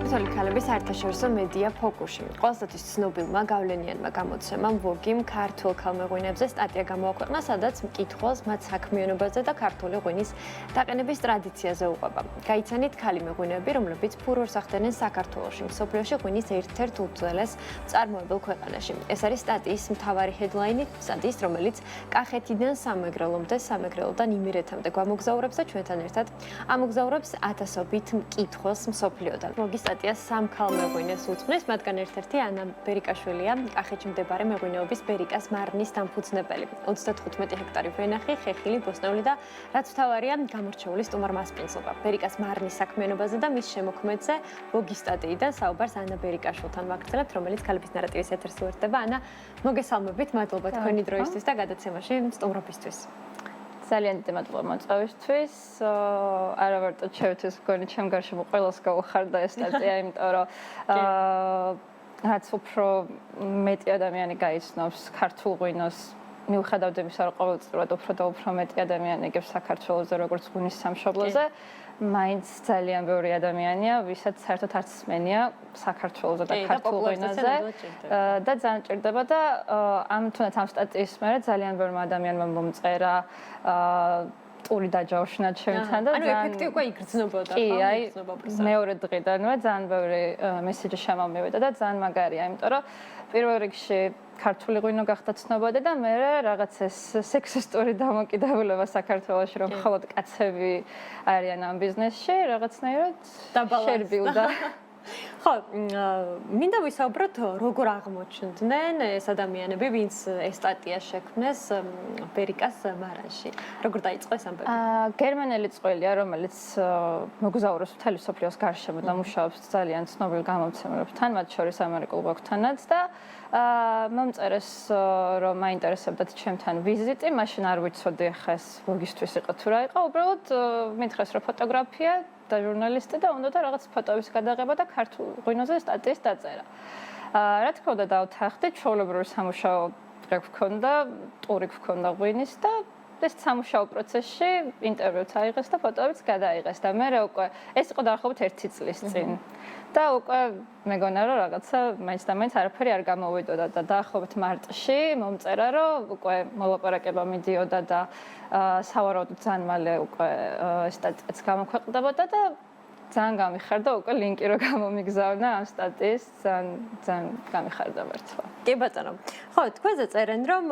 საქართველოს ქალების საერთაშორისო მედია ფოკუსში. Ყოველთვის ცნობილმა გავლენიანმა გამოცემამ Vogue-იმ ქართულ ქალმეღვინეებზე სტატია გამოაქვეყნა, სადაც მკითხველს მათ საქმიანობაზე და ქართული ღვინის დაყენების ტრადიციაზე უყვება. გაიცანით ქალი მეღვინეები, რომლებიც ფურორს ახდენენ საქართველოში, მსოფლიოში ღვინის ერთ-ერთ უძველეს მწარმოებელ ქვეყანაში. ეს არის სტატიის მთავარი headline-ი, სტატიის, რომელიც კახეთიდან სამეგრელომდე, სამეგრელოდან იმერეთამდე გვამოგზაურებს და ჩვენთან ერთად ამოგზაურებს ათასობით მკითხველს მსოფლიოდან. მოგი სტატიას სამ ქალმეღვინეს უძღვნის, მათგან ერთ-ერთი ანა ბერიკაშვილია, კახეთში მდებარე მეღვინეობის ბერიკას მარნის დამფუძნებელი. 35 ჰექტარი ვენახი, ხეხილი, ბოსტნეული და რაც მთავარია, გამორჩეული სტუმარ მასპინძლობა. ბერიკას მარნის საქმიანობაზე და მის შემოქმედზე Vogue სტატიიდან საუბარს ანა ბერიკაშვილთან ვაგრძელებთ, რომელიც ქალების ნარატივის ეთერს უერთდება. ანა, მოგესალმებით, მადლობა თქვენი დროისთვის და გადაცემაში სტუმრობისთვის. ძალიან დიდი მადლობა მოწვევისთვის. არა მარტო ჩემთვის, მგონი ჩემ გარშემო ყველას გაუხარდა ეს სტატია, იმიტომ რომ რაც უფრო მეტი ადამიანი გაიცნობს ქართულ ღვინოს, მიუხედავად იმისა, რომ ყოველწლიურად უფრო და უფრო მეტი ადამიანი იგებს საქართველოზე როგორც ღვინის სამშობლოზე, მაინც ძალიან ბევრი ადამიანია, ვისაც საერთოდ არც სმენია საქართველოზე და ქართულ ღვინოზე და ძალიან ჭირდება და თუნდაც ამ სტატიის მერე ძალიან ბევრი ადამიანმა მომწერა ტური დაჯავშნა ჩემთან და ძალიან ეფექტი უკვე იგრძნობოდა, ხო? მეორე დღიდანვე ძალიან ბევრი მესეჯი შემომივიდა და ძალიან მაგარია, იმიტომ რომ პირველ რიგში ქართული ღვინო გახდა ცნობადი და მე რაღაც ეს სექსისტური დამოკიდებულება საქართველოში, რომ მხოლოდ კაცები არიან ამ ბიზნესში, რაღაცნაირად შერბილდა. ხო, მინდა ვისაუბროთ, როგორ აღმოჩნდნენ ეს ადამიანები, ვინც ეს სტატია შექმნეს ბერიკას მარანში. როგორ დაიწყო ეს ამბები? გერმანელი წყვილია, რომელიც მოგზაურობს მთელი მსოფლიოს გარშემო და მუშაობს ძალიან ცნობილ გამომცემლებთან, მათ შორის ამერიკულ Vogue-თანაც და მომწერეს, რომ მაინტერესებდათ ჩემთან ვიზიტი, მაშინ არ ვიცოდი ახლა ეს Vogue-ისთვის იყო თუ რა იყო, უბრალოდ მითხრეს, რომ ფოტოგრაფია და ჟურნალისტი და უნდა და რაღაც ფოტოების გადაღება და ქართულ ღვინოზე სტატიის დაწერა. რა თქმა უნდა დავთანხმდი, ჩვეულებრივი სამუშაო დღე გვქონდა, ტური გვქონდა ღვინის და ეს სამუშაო პროცესში ინტერვიუც აიღეს და ფოტოებიც გადაიღეს და მე უკვე ეს იყო დაახლოებით 1 წლის წინ. და უკვე მეგონა რომ რაღაცა მაინც და მაინც არაფერი არ გამოვიდოდა და დაახლოებით მარტში მომწერა რომ უკვე მოლაპარაკება მიდიოდა და სავარაუდოდ ძალიან მალე უკვე სტატიაც გამოქვეყნდებოდა და ძალიან გამიხარდა უკვე ლინკი რომ გამომიგზავნა ამ სტატიის ძალიან გამიხარდა მართლა. კი ბატონო. ხო, თქვენზე წერენ რომ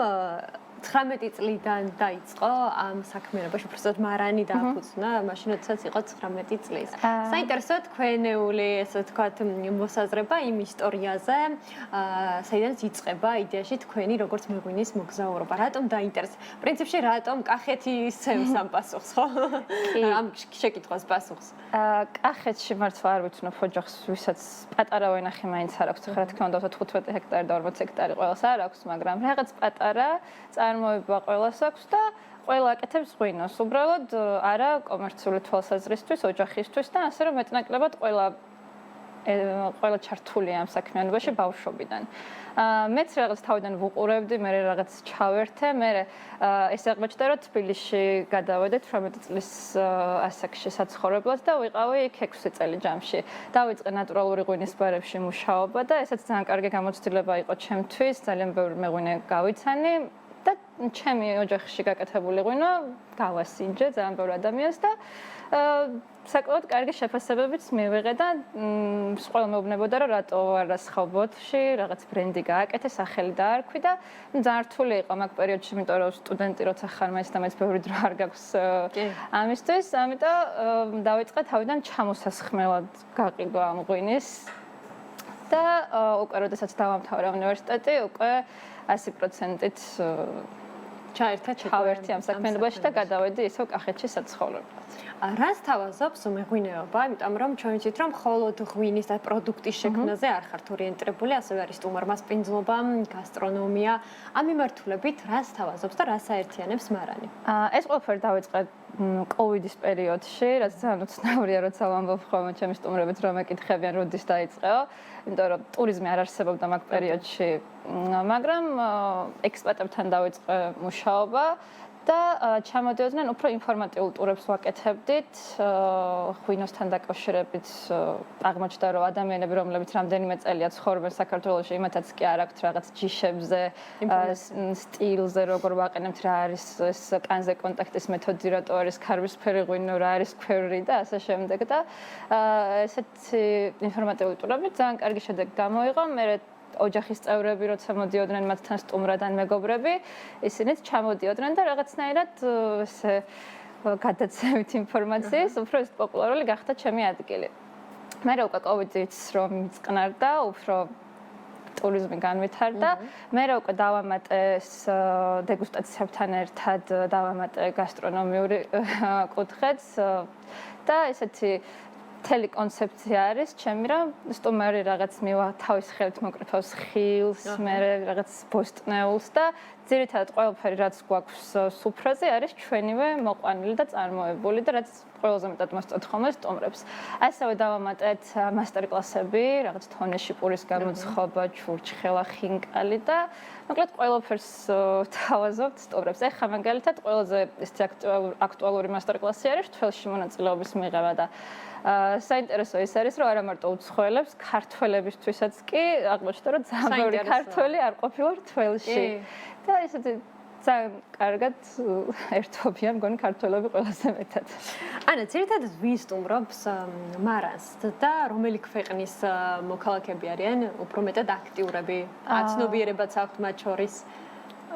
19 წლიდან დაიწყო ამ საქმიანობაში, უბრალოდ მარანი დააფუძნა, მაშინ როდესაც იყო 19 წლის. საინტერესოა თქვენეული, ესე ვთქვათ, მოსაზრება იმ ისტორიაზე, საიდანაც იწყება იდეაში თქვენი როგორც მეღვინის მოგზაურობა. რატომ დაინტერესდა? პრინციპში რატომ კახეთი სცემს ამ პასუხს, ხო? ამ შეკითხვას პასუხს. კახეთში მართლა არ ვიცნობ ოჯახს, ვისაც პატარა ვენახი მაინც არ აქვს, რა თქმა უნდა 15 ჰექტარი და 40 ჰექტარი ყველას არ აქვს, მაგრამ რაღაც პატარა წარმოება ყველას აქვს და ყველა აკეთებს ღვინოს. უბრალოდ არა კომერციული თვალსაზრისთვის, ოჯახისთვის და ასე რომ მეტნაკლებად ყველა ჩართულია ამ საქმიანობაში ბავშვობიდან. მეც რაღაც თავიდან ვუყურებდი, მე რაღაც ჩავერთე, მე ეს აღმოჩნდა, რომ თბილისში გადავედით 18 წლის ასაკში საცხოვრებლად და ვიყავი იქ 6 წელი ჯამში. დავიწყე ნატურალური ღვინის ბარებში მუშაობა და ესაც ძალიან კარგი გამოცდილება იყო ჩემთვის, ძალიან ბევრი მეღვინე გავიცანი და ჩემი ოჯახში გაკეთებული ღვინო გავასინჯე ძალიან ბევრ ადამიანს და საკმაოდ კარგი შეფასებებიც მივიღე და ყველა მეუბნებოდა რომ რატო არ ასხავბოთში რაღაც ბრენდი გააკეთე, სახელი დაარქვი და ძალიან რთული იყო მაგ პერიოდში, იმიტომ რომ სტუდენტი როცა ხარ, მაინც და მაინც ბევრი დრო არ გაქვს ამისთვის, ამიტომ დავიწყე თავიდან ჩამოსასხმელად გაყიდვა ამ ღვინის და უკვე როდესაც დავამთავრე უნივერსიტეტი, უკვე 100%-ით ჩავერთე ამ საქმიანობაში და გადავედი ისევ კახეთში საცხოვრებლად. რას თავაზობს მეღვინეობა? იმიტომ რომ ჩვენ ვიცით, რომ მხოლოდ ღვინის და პროდუქტის შექმნაზე არ ხართ ორიენტირებული, ასევე არის სტუმარ მასპინძლობა, გასტრონომია. ამ მიმართულებით რას თავაზობს და რას აერთიანებს მარანი? ეს ყველაფერი დავიწყე კოვიდის პერიოდში, რაც ძალიან უცნაურია, როცა ვამბობ ხოლმე ჩემი სტუმრებით, რომ ეკითხებიან როდის დაიწყეო, იმიტომ რომ ტურიზმი არ არსებობდა მაგ პერიოდში, მაგრამ ექსპატებთან დავიწყე მუშაობა და ჩამოდიოდნენ უფრო ინფორმატიულ ტურებს ვაკეთებდით ღვინოსთან დაკავშირებით აღმოჩნდა რომ ადამიანები რომლებიც რამდენიმე წელია ცხოვრობენ საქართველოში იმათაც კი არ აქვთ რაღაც ჯიშებზე სტილზე როგორ ვაყენებთ რა არის ეს კანზე კონტაქტის მეთოდი რატო არის ქარვისფერი ღვინო რა არის ქვევრი და ასე შემდეგ და ესეთი ინფორმატიული ტურები ძალიან კარგი შედეგი გამოიღო მე ოჯახის წევრები როცა მოდიოდნენ მათთან სტუმრად ან მეგობრები ისინიც ჩამოდიოდნენ და რაღაცნაირად ესე გადაცემით ინფორმაციის უფრო ის პოპულარული გახდა ჩემი ადგილი მე უკვე კოვიდიც რომ მიწყნარდა უფრო ტურიზმი განვითარდა მე უკვე დავამატე დეგუსტაციებთან ერთად დავამატე გასტრონომიური კუთხეც და ესეთი მთელი კონცეფცია არის ჩემი რომ სტუმარი რაღაც მივა თავის ხელით მოკრიფავს ხილს მე რაღაც ბოსტნეულს და ძირითადად ყველაფერი რაც გვაქვს სუფრაზე არის ჩვენივე მოყვანილი და წარმოებული და რაც ყველაზე მეტად მოსწონთ ხოლმე სტუმრებს ასევე დავამატეთ მასტერკლასები რაღაც თონეში პურის გამოცხობა ჩურჩხელა ხინკალი და მოკლედ ყველაფერს თავაზობთ სტუმრებს ეხლა მაგალითად ყველაზე ესეთი აქტუალური მასტერკლასი არის თველში მონაწილეობის მიღება და საინტერესო ის არის რომ არა მარტო უცხოელებს ქართველებისთვისაც კი აღმოჩნდა რომ ძალიან ბევრი ქართველი არ ყოფილა თველში და ესეთი ძალიან კარგად ერთობიან მგონი ქართველები ყველაზე მეტად ანა ძირითადად ვინ სტუმრობს მარანს და რომელი ქვეყნის მოქალაქეები არიან უფრო მეტად აქტიურები აცნობიერებაც აქვთ მათ შორის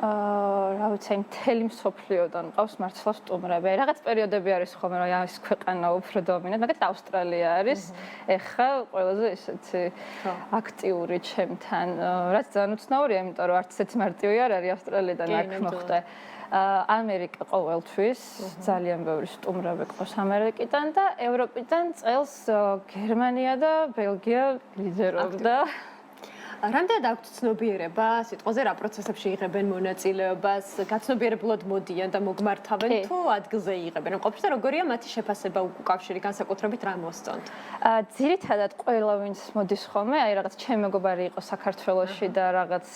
რა ვიცი, მთელი მსოფლიოდან ყავს მართლა სტუმრები. რაღაც პერიოდები არის ხოლმე, რომ ეს ქვეყანა უფრო დომინანტ, მაგალითად ავსტრალია არის. ეხლა ყველაზე ესეთი აქტიური ჩემთან, რაც ძალიან უცნაურია, იმიტომ რომ არც ესეთი მარტივი არ არის ავსტრალიიდან აქ მოხვდე. ამერიკა ყოველთვის ძალიან ბევრი სტუმრები ყავს ამერიკიდან და ევროპიდან წელს გერმანია და ბელგია ლიდერობდა. რამდენად აქვთ ცნობიერება სიტყვაზე რა პროცესებში იღებენ მონაწილეობას, გაცნობიერებლად მოდიან და მოგმართავენ თუ ადგილზე იღებენ? ყოფილი როგორია მათი შეფასება უკავშირი განსაკუთრებით რა მოსწონთ? ძირითადად ყველა ვინც მოდის ხოლმე, აი რაღაც ჩემი მეგობარი იყო საქართველოში და რაღაც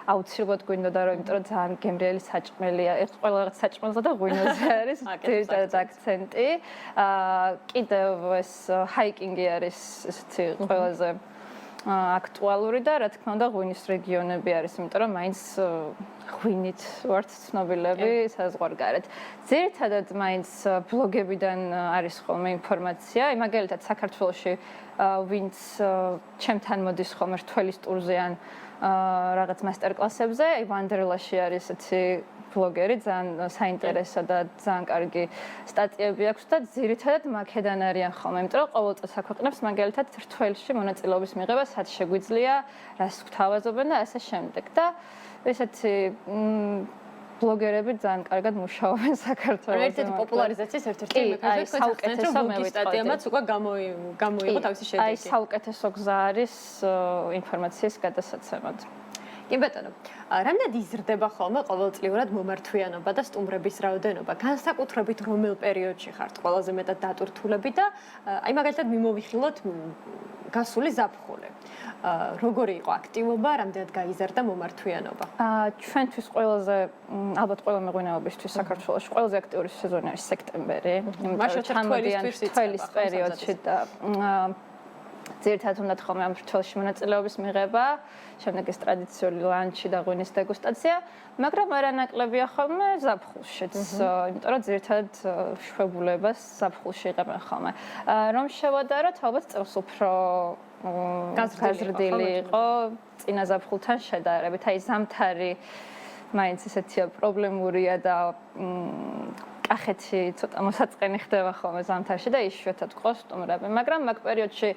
აუცილებლად გვინდოდა რომ იმიტომ რომ ძალიან გემრიელი საჭმელია. ეს ყველა რაღაც საჭმელზე და ღვინოზე არის ძირითადად აქცენტი. კიდევ ეს ჰაიკინგი არის ესეთი ყველაზე აქტუალური და რა თქმა უნდა ღვინის რეგიონები არის, იმიტომ რომ მაინც ღვინით ვართ ცნობილები საზღვარგარეთ. ძირითადად მაინც ბლოგებიდან არის ხოლმე ინფორმაცია, მაგალითად საქართველოში ვინც ჩემთან მოდის ხოლმე რთველის ტურზე ან რაღაც მასტერკლასებზე, აი ვანდერლაში არის ესეთი ბლოგერი, ძალიან საინტერესო და ძალიან კარგი სტატიები აქვს და ძირითადად მაქედან არიან ხოლმე, იმიტომ რომ ყოველწელს აქვეყნებს მაგალითად რთველში მონაწილეობის მიღება, სად შეგვიძლია, რას გვთავაზობენ და ასე შემდეგ. და ესეთი ბლოგერები ძალიან კარგად მუშაობენ საქართველოში. ერთ-ერთი პოპულარიზაციის ერთ-ერთი მექანიზმი საუკეთესო სტატიამაც უკვე გამოიღო თავისი შედეგი. აი საუკეთესო გზა არის ინფორმაციის გადასაცემად. კი ბატონო, რამდენად იზრდება ხოლმე ყოველწლიურად მომართვიანობა და სტუმრების რაოდენობა? განსაკუთრებით რომელ პერიოდში ხართ ყველაზე მეტად დატვირთულები და აი მაგალითად მიმოვიხილოთ გასული ზაფხული. როგორი იყო აქტივობა, რამდენად გაიზარდა მომართვიანობა? ჩვენთვის ყველაზე ალბათ ყველა მეღვინეობისთვის საქართველოში ყველაზე აქტიური სეზონი არის სექტემბერი, იმიტომ რომ ჩამოდიან თველის პერიოდში და ძირითადად უნდა ხოლმე ამ რთველში მონაწილეობის მიღება, შემდეგ ეს ტრადიციული ლანჩი და ღვინის დეგუსტაცია, მაგრამ არანაკლებია ხოლმე ზაფხულშიც, იმიტომ რომ ძირითადად შვებულებას ზაფხულში იღებენ ხოლმე. რომ შევადაროთ, ალბათ წელს უფრო გაზრდილი იყო წინა ზაფხულთან შედარებით. აი ზამთარი მაინც ესეთია პრობლემურია და კახეთი ცოტა მოსაწყენი ხდება ხოლმე ზამთარში და იშვიათად ყავს სტუმრები, მაგრამ მაგ პერიოდში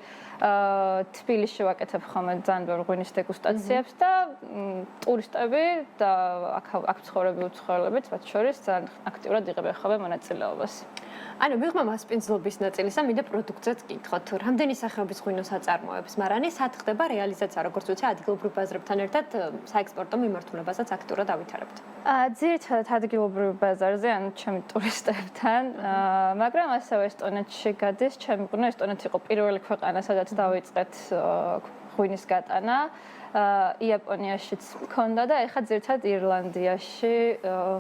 თბილისში ვაკეთებ ხოლმე ძალიან ბევრ ღვინის დეგუსტაციებს და ტურისტები და აქ ცხოვრები უცხოელებიც მათ შორის ძალიან აქტიურად იღებენ ხოლმე მონაწილეობას. ანუ მიღმა მასპინძლობის ნაწილისა მინდა პროდუქტზეც გითხოთ, რამდენი სახეობის ღვინოს აწარმოებს მარანი, სად ხდება რეალიზაცია, როგორც ვიცი, ადგილობრივ ბაზრებთან ერთად საექსპორტო მიმართულებასაც აქტიურად ავითარებთ. ძირითადად ადგილობრივ ბაზარზე, ანუ ჩემი ტურისტებთან, მაგრამ ასევე ესტონეთში გადის, ჩემი ღვინო ესტონეთი იყო პირველი ქვეყანა, სადაც დავიწყეთ ღვინის გატანა. იაპონიაშიც მქონდა და ეხლა ძირითადად ირლანდიაში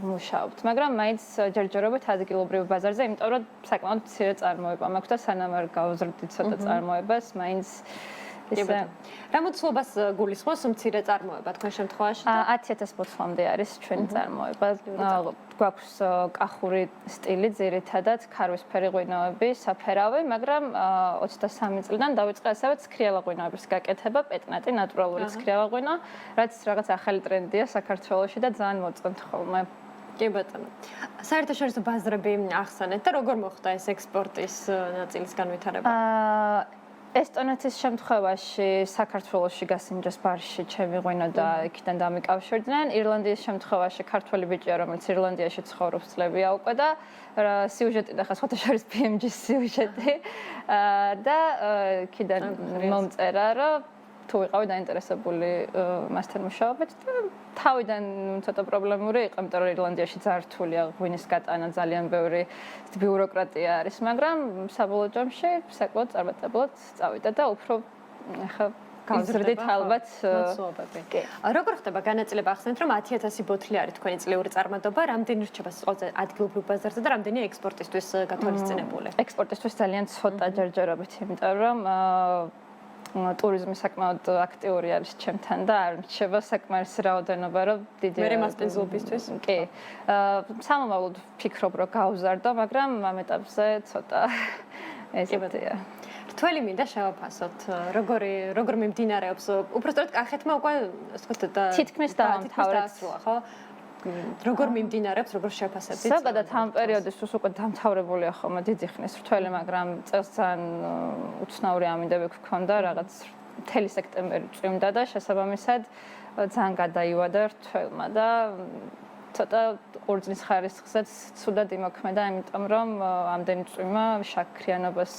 მუშაობთ. მაგრამ მაინც ჯერჯერობით ადგილობრივ ბაზარზე, იმიტომ რომ საკმაოდ მცირე წარმოება მაქვს და სანამ არ გავზრდით ცოტა წარმოებას, მაინც ისე რა მოცულობას გულისხმობს მცირე წარმოება თქვენ შემთხვევაში? 10,000 ბოთლამდე არის ჩვენი წარმოება. გვაქვს კახური სტილი, ძირითადად ქარვისფერი ღვინოები, საფერავი, მაგრამ 23 წლიდან დავიწყე ასევე ცქრიალა ღვინოების გაკეთება, პეტნატი, ნატურალური ცქრიალა ღვინო, რაც რაღაც ახალი ტრენდია საქართველოში და ძალიან მოწყენთ ხოლმე. კი ბატონო. საერთაშორისო ბაზრები ახსენეთ და როგორ მოხდა ეს ექსპორტის ნაწილის განვითარება? ესტონეთის შემთხვევაში საქართველოში გასინჯეს ბარში ჩემი ღვინო და იქიდან დამიკავშირდნენ. ირლანდიის შემთხვევაში ქართველი ბიჭია, რომელიც ირლანდიაში ცხოვრობს წლებია უკვე და სიუჟეტი და ხა სხვათა შორის PMG-ის სიუჟეტი და იქიდან მომწერა, რომ თუ ვიყავი დაინტერესებული მასთან მუშაობით და თავიდან ცოტა პრობლემური იყო, იმიტომ რომ ირლანდიაში ძალიან რთულია ღვინის გატანა, ძალიან ბევრი ბიუროკრატია არის, მაგრამ საბოლოო ჯამში საკმაოდ წარმატებულად წავიდა და უფრო ახლა გავზრდით ალბათ მოცულობები. როგორ ხდება განაწილება? ახსენეთ, რომ 10,000 ბოთლი არის თქვენი წლიური წარმატება, რამდენი რჩება სიტყვაზე ადგილობრივ ბაზარზე და რამდენია ექსპორტისთვის გათვალისწინებული? ექსპორტისთვის ძალიან ცოტა ჯერჯერობით, იმიტომ რომ ტურიზმი საკმაოდ აქტიური არის ჩემთან და არ მრჩება საკმარისი რაოდენობა, რომ დიდი მერე მასპინძლობისთვის. კი. სამომავლოდ ვფიქრობ, რომ გავზარდო, მაგრამ ამ ეტაპზე ცოტა ესეთია. რთველი მინდა შევაფასოთ, როგორ მიმდინარეობს. უბრალოდ კახეთმა უკვე, ასე ვთქვათ, თითქმის დაამთავრეთ, ხო? როგორ მიმდინარეობს, როგორ შევაფასებთ? ზოგადად ამ პერიოდისთვის უკვე დამთავრებულია ხოლმე დიდი ხნის რთველი, მაგრამ წელს ძალიან უცნაური ამინდები გვქონდა, რაღაც მთელი სექტემბერი წვიმდა და შესაბამისად ძალიან გადაივადა რთველმა და ცოტა ყურძნის ხარისხზეც ცუდად იმოქმედა, იმიტომ რომ ამდენი წვიმა შაქრიანობას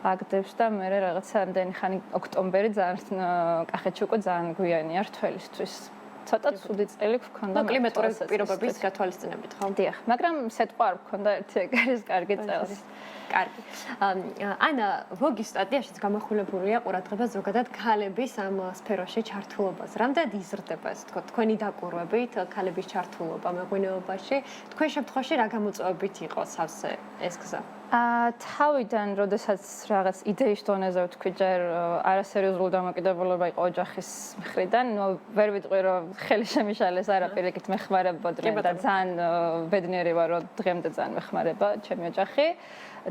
აგდებს და მე რაღაცა ამდენი ხანი ოქტომბერი ძალიან კახეთში უკვე ძალიან გვიანია რთველისთვის. ცოტა ცუდი წელი გვქონდა კლიმატური პირობების გათვალისწინებით, ხო? დიახ, მაგრამ სეტყვა არ გვქონდა ერთი ეგარის კარგი წელს. კარგი. ანა, ვოგის სტატიაშიც გამახვილებულია ყურადღება ზოგადად ქალების ამ სფეროში ჩართულობას. რამდენად იზრდება ეს თქვენი დაკვირვებით ქალების ჩართულობა მეღვინეობაში? თქვენ შემთხვევაში რა გამოწვევებით იყო სავსე ეს გზა? თავიდან, როდესაც რაღაც იდეის დონეზე ვთქვი, ჯერ არასერიოზული დამოკიდებულება იყო ოჯახის მხრიდან, ვერ ვიტყვი, რომ ხელი შემიშალეს არაპირიქით მეხმარებოდნენ და ძალიან ბედნიერი ვარ, რომ დღემდე ძალიან მეხმარება ჩემი ოჯახი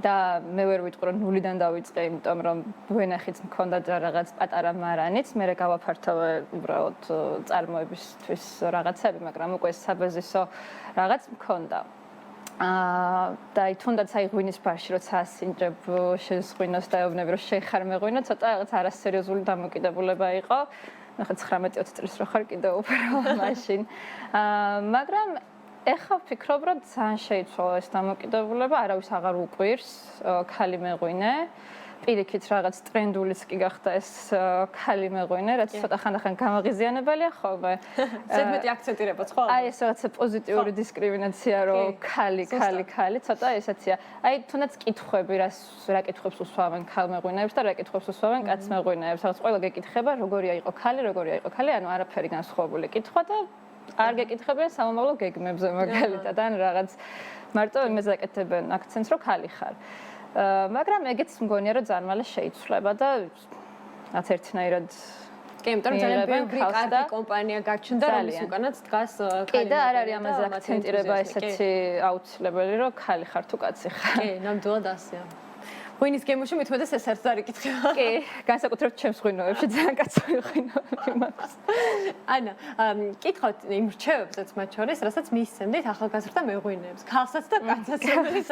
და მე ვერ ვიტყვი, რომ ნულიდან დავიწყე, იმიტომ რომ ვენახიც მქონდა რაღაც პატარა მარანიც, მე გავაფართოვე უბრალოდ წარმოებისთვის რაღაცები, მაგრამ უკვე საბაზისო რაღაც მქონდა. და თუნდაც აი ღვინის ბარში როცა ასინჯებ შეზღვინოს და ეუბნები რომ შეხარ მეღვინო, ცოტა რაღაც არასერიოზული დამოკიდებულება იყო. ახლა 19-20 წლის რო ხარ კიდევ უფრო მაშინ. მაგრამ ეხლა ვფიქრობ, რომ ძალიან შეიცვალა ეს დამოკიდებულება, არავის აღარ უყვირს ქალი მეღვინე. პირიქით რაღაც ტრენდულიც კი გახდა ეს ქალი მეღვინე, რაც ცოტა ხანდახან გამაღიზიანებელია ხოლმე. ზედმეტი აქცენტირებაც ხო? აი ეს რაღაცა პოზიტიური დისკრიმინაცია, რომ ქალი, ცოტა ესეთია. აი თუნდაც კითხვები, რა კითხვებს უსვამენ ქალ მეღვინეებს და რა კითხვებს უსვამენ კაც მეღვინეებს. რაღაც ყველა გეკითხება, როგორია იყო ქალი, ანუ არაფერი განსხვავებული კითხვა და არ გეკითხებიან სამომავლო გეგმებზე მაგალითად, ან რაღაც მარტო იმაზე აკეთებენ აქცენტს, რომ ქალი ხარ. მაგრამ ეგეც მგონია, რომ ძალიან მალე შეიცვლება და რაც ერთნაირად კი, იმიტომ რომ ძალიან ბევრი კარგი კომპანია გაჩნდა, რომლის უკანაც დგას ქალი. კი და არ არის ამაზე აქცენტირება ესეთი აუცილებელი, რომ ქალი ხარ თუ კაცი ხარ. კი, ნამდვილად ასეა. ღვინის გემოში მithumetes ეს არც არ იკითხება. კი, განსაკუთრებით ჩემს ღვინოებში ძალიან კაცოი ღვინოები მაქვს. ანა, კითხავთ იმ რჩევებსაც მათ შორის, რასაც მისცემდით ახალგაზრდა მეღვინეებს, ქალსაც და კაცსაც, რომელიც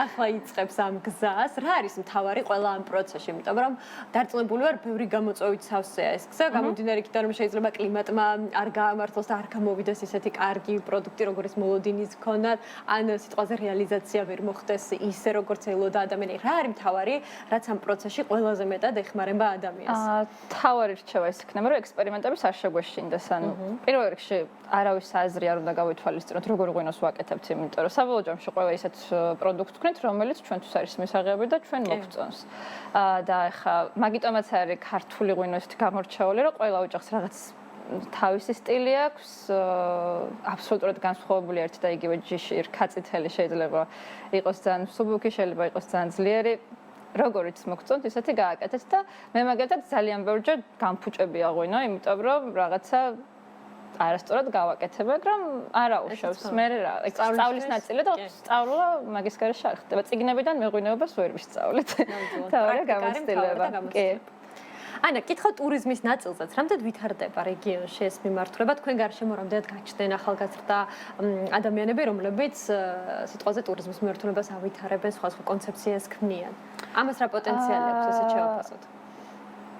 ახლა იწყებს ამ გზას. რა არის მთავარი ყველა ამ პროცესში, იმიტომ რომ დარწმუნებული ვარ, ბევრი გამოწვევით სავსეა ეს გზა, გამომდინარე იქიდან რომ შეიძლება კლიმატმა არ გაამართლოს და არ გამოვიდეს ისეთი კარგი პროდუქტი, როგორც მოლოდინის ქონათ, ან სიტყვაზე რეალიზაცია ვერ მოხდეს ისე, როგორც ელოდა ადამიანი. რა არის მთავარი, რაც ამ პროცესში ყველაზე მეტად ეხმარება ადამიანს? თავარი რჩევა ის იქნება, რომ ექსპერიმენტების არ შეგვეშინდეს. ანუ პირველ რიგში არავის აზრი არ უნდა გავითვალისწინოთ, როგორ ღვინოს ვაკეთებთ, იმიტომ რომ საბოლოო ჯამში ყველა ისეთ პროდუქტს ვქნით, რომელიც ჩვენთვის არის მისაღები და ჩვენ მოგწონს. და ეხა მაგიტომაც არის ქართული ღვინო ისეთი გამორჩეული, რომ ყველა ოჯახს რაღაც თავისი სტილი აქვს, აბსოლუტურად განსხვავებული ერთი და იგივე ჯიში, რქაწითელი შეიძლება იყოს ძალიან მსუბუქი, შეიძლება იყოს ძალიან ძლიერი. როგორიც მოგწონთ, ისეთი გააკეთეთ და მე მაგალითად ძალიან ბევრჯერ გამფუჭებია ღვინო, იმიტომ რომ რაღაცა არასწორად გავაკეთებ, მაგრამ არა უშავს. მე რა, სწავლის ნაწილი და სწავლა მაგის გარეშე არ ხდება. წიგნებიდან მეღვინეობას ვერ ვისწავლეთ. თავი გამოცდილება. კი. ანა, კითხავ ტურიზმის ნაწილზეც, რამდენად ვითარდება რეგიონში ეს მიმართულება? თქვენ გარშემო რამდენად გაჩნდნენ ახალგაზრდა ადამიანები, რომლებიც სიტყვაზე ტურიზმის მიმართულებას ავითარებენ, სხვა კონცეფციას ქმნიან? ამას რა პოტენციალი აქვს, ესე შევაფასოთ?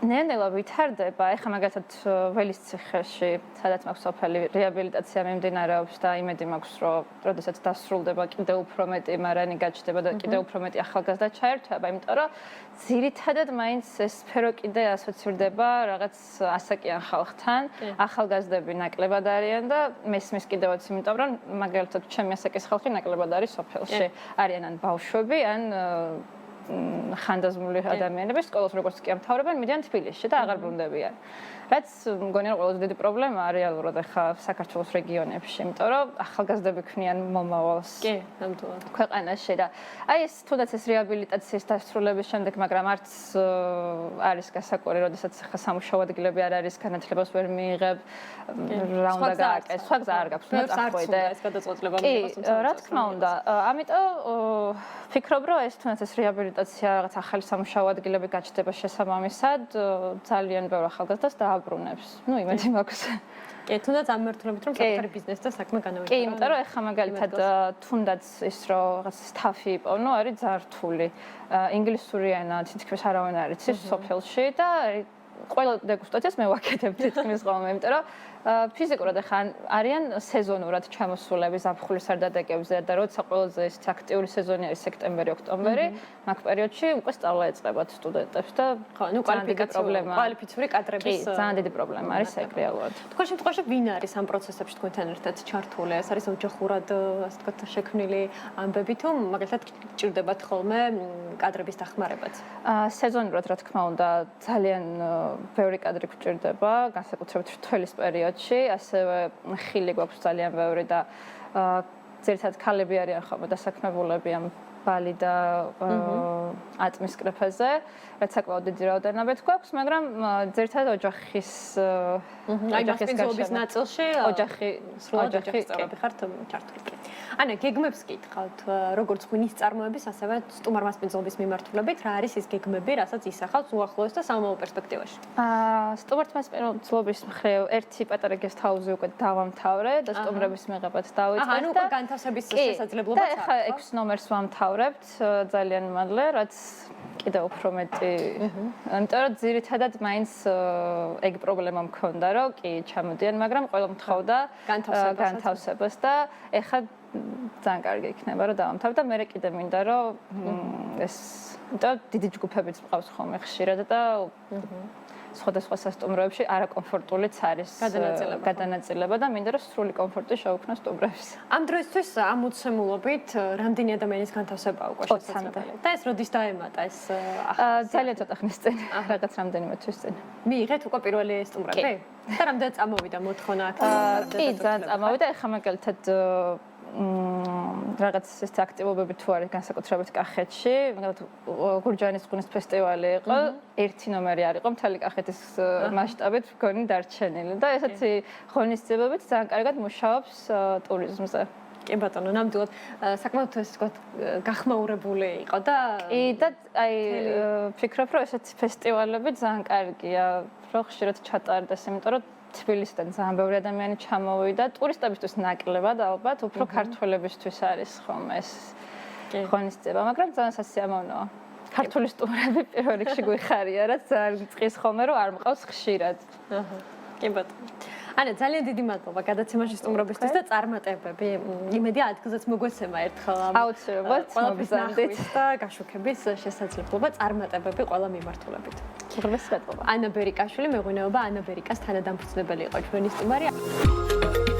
ნელ-ნელა ვითარდება. ეხლა მაგალითად ველისციხეში, სადაც მაქვს სოფელი რეაბილიტაცია მიმდინარეობს და იმედი მაქვს, რომ როდესაც დასრულდება კიდევ უფრო მეტი მარანი გაჩნდება და კიდევ უფრო მეტი ახალგაზრდა ჩაერთვება, იმიტომ რომ ძირითადად მაინც ეს სფერო კიდე ასოცირდება რაღაც ასაკიან ხალხთან. ახალგაზრდები ნაკლებად არიან და მესმის კიდევაც, იმიტომ რომ მაგალითად ჩემი ასაკის ხალხი ნაკლებად არის სოფელში. არიან ან ბავშვები, ან ხანდაზმული ადამიანები სკოლას როგორც კი ამთავრებენ, მიდიან თბილისში და აღარ ბრუნდებიან. რაც მგონია ყველაზე დიდი პრობლემაა რეალურად ახლა საქართველოს რეგიონებში, იმიტომ რომ ახალგაზრდები ქმნიან მომავალს. კი, ნამდვილად. ქვეყანაში და აი ეს თუნდაც ეს რეაბილიტაციის დასრულების შემდეგ, მაგრამ არც არის გასაკვირი, როდესაც ახლა სამუშაო ადგილები არ არის, განათლებას ვერ მიიღებ, რა უნდა გააკეთო, სხვა გზა არ გაქვს, უნდა წახვიდე. ეს გადაწყვეტილება მიიღოს, რა თქმა უნდა. ამიტომ ფიქრობ, რომ ეს თუნდაც ეს რეაბილიტაცია, რაღაც ახალი სამუშაო ადგილები გაჩნდება შესაბამისად, ძალიან ბევრ ახალგაზრდას დააბრუნებს. ნუ იმედი მაქვს. კი, თუნდაც ამ მიმართულებით რომ საკუთარი ბიზნესი და საქმე განავიწყო. კი, იმიტომ რომ ეხლა მაგალითად თუნდაც ის რომ რაღაც სტაფი იპოვნო, არის ძალიან რთული. ინგლისური ენა თითქმის არავინ არ იცის სოფელში და ყველა დეგუსტაციას მე ვაკეთებ თითქმის ხოლმე, იმიტომ რომ ფიზიკურად ახლა არიან სეზონურად ჩამოსულები ზაფხულის სარდადეგებზე და როცა ყველაზე ის აქტიური სეზონი არის სექტემბერი, ოქტომბერი, მაგ პერიოდში უკვე სწავლა ეწყებათ სტუდენტებს და ხო, ნუ კვალიფიციური კადრების ძალიან დიდი პრობლემა არის ეგ რეალურად. თქვენ შემთხვევაში ვინ არის ამ პროცესებში თქვენთან ერთად ჩართული? ეს არის ოჯახურად, ასე ვთქვათ, შექმნილი ამბები თუ მაგალითად ჭირდებათ ხოლმე კადრების დახმარებაც? სეზონურად რა თქმა უნდა, ძალიან ბევრი კადრი გვჭირდება, განსაკუთრებით რთველის პერიოდში. ასევე ხილი გვაქვს ძალიან ბევრი და ძირითადად ქალები არიან ხოლმე დასაქმებულები ამ ბალი და ატმის კრეფაზე, რაც საკმაოდ დიდი რაოდენობით გვაქვს, მაგრამ ძირითადად ოჯახის ნაწილში ოჯახი ხართ ჩართული. ანა, გეგმებს გითხავთ, როგორც ღვინის წარმოების, ასევე სტუმართმასპინძლობის მიმართულებით, რა არის ის გეგმები, რასაც ისახავთ უახლოეს და სამომავლო პერსპექტივაში? სტუმართმასპინძლობის მხრივ ერთი პატარა გესტჰაუსი უკვე დავამთავრე და სტუმრების მიღებაც დავიწყე. ანუ უკვე განთავსების შესაძლებლობაც აქვს. ახლა 6 ნომერს ვამთავრებთ, ძალიან მადლე, რაც კიდევ უფრო მეტი. იმიტომ რომ ძირითადად მაინც ეგ პრობლემა მქონდა, რომ კი ჩამოდიან, მაგრამ ყველა მთხოვდა განთავსებას და ეხლა ძალიან კარგი იქნება რომ დავამთავრე და მე კიდე მინდა რომ ეს დიდი ჯგუფებიც მყავს ხოლმე ხშირად და სხვადასხვა სასტუმროებში არაკომფორტულიც არის გადანაწილება და მინდა რომ სრული კომფორტი შევქმნას სტუმრებს. ამ დროისთვის ამოცემულობით რამდენი ადამიანის განთავსება უკვე შესაძლებელია და ეს როდის დაემატა ეს ძალიან ცოტა ხნის წინ, რაღაც რამდენიმე თვის წინ. მიიღეთ უკვე პირველი სტუმრები? და რამდენად წამოვიდა მოთხოვნა აქ? კი, ძალიან წამოვიდა, ეხლა მაგალითად რაღაც ეს აქტივობები თუ არის განსაკუთრებით კახეთში, მაგალითად გურჯაანის ღვინის ფესტივალი იყო, ერთი ნომერი არ იყო მთელი კახეთის მასშტაბით მგონი დარჩენილი და ესეთი ღონისძიებებიც ძალიან კარგად მუშაობს ტურიზმზე. კი ბატონო, ნამდვილად საკმაოდ ეს ვთქვათ გახმაურებული იყო და კი და აი ფიქრობ რომ ესეთი ფესტივალები ძალიან კარგია, რომ ხშირად ჩატარდეს, იმიტომ რომ თბილისიდან ძალიან ბევრი ადამიანი ჩამოვიდა, ტურისტებისთვის ნაკლებად ალბათ, უფრო ქართველებისთვის არის ხოლმე ეს ღონისძიება, მაგრამ ძალიან სასიამოვნოა. ქართული სტუმრები პირველ რიგში გვიხარია, რაც ძალიან მწყის ხოლმე, რომ არ მყავს ხშირად. კი ბატონო. ანა, ძალიან დიდი მადლობა გადაცემაში სტუმრობისთვის და წარმატებები. იმედია ადგილზეც მოგვეცემა ერთხელ ამ აუცილებლად მოგზავნდით და გაშუქების შესაძლებლობა წარმატებები ყველა მიმართულებით. უღრმეს მადლობა. ანა ბერიკაშვილი, მეღვინეობა ანა ბერიკას თანადამფუძნებელი იყო ჩვენი სტუმარი.